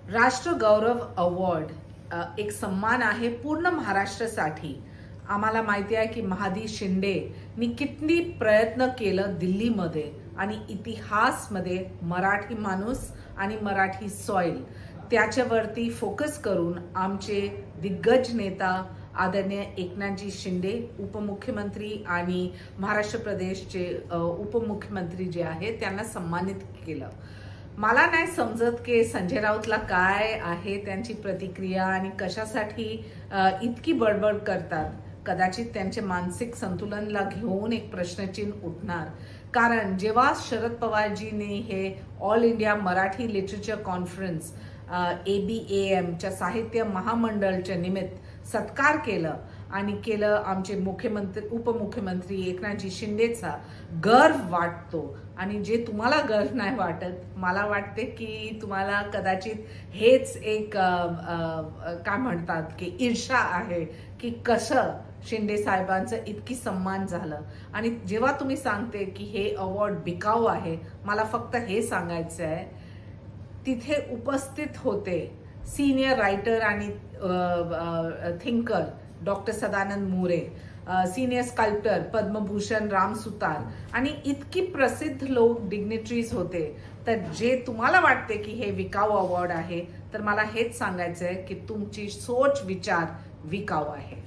राष्ट्र गौरव अवॉर्ड एक सन्मान आहे पूर्ण महाराष्ट्रासाठी। आम्हाला माहिती आहे की महादी शिंदेनी किती प्रयत्न केलं दिल्लीमध्ये आणि इतिहासमध्ये मराठी माणूस आणि मराठी सॉइल त्याच्यावरती फोकस करून आमचे दिग्गज नेता आदरणीय एकनाथजी शिंदे उपमुख्यमंत्री आणि महाराष्ट्र प्रदेशचे उपमुख्यमंत्री जे आहेत त्यांना सन्मानित केलं। मला नाही समजत की संजय राऊतला काय आहे त्यांची प्रतिक्रिया आणि कशासाठी इतकी बडबड करतात। कदाचित त्यांचे मानसिक संतुलनला घेऊन एक प्रश्नचिन्ह उठणार, कारण जेव्हा शरद पवारजींनी हे all India Marathi literature conference ABAM च्या साहित्य महामंडळच्या निमित्त सत्कार केलं आमचे मुख्यमंत्री उपमुख्यमंत्री एकनाथजी शिंदेचा गर्व वाटतो। आणि जे तुम्हाला गर्व नाही वाटत, मला वाटते की तुम्हाला कदाचित हेच एक काय म्हणतात की ईर्ष्या आहे की कसं शिंदे साहेबांचं इतकी सन्मान झालं। आणि जेव्हा तुम्ही सांगते की हे अवॉर्ड बिकाऊ आहे, मला फक्त हे सांगायचं आहे तिथे उपस्थित होते सीनियर रायटर आणि thinker doctor Sadanand More, senior sculptor Padmabhushan Ram Sutar आणि इतकी प्रसिद्ध लोक डिग्निटरीज होते। तर जे तुम्हाला वाटते की हे विकाऊ अवॉर्ड आहे, तर मला हेच सांगायचं आहे की तुमची सोच विचार विकाऊ आहे।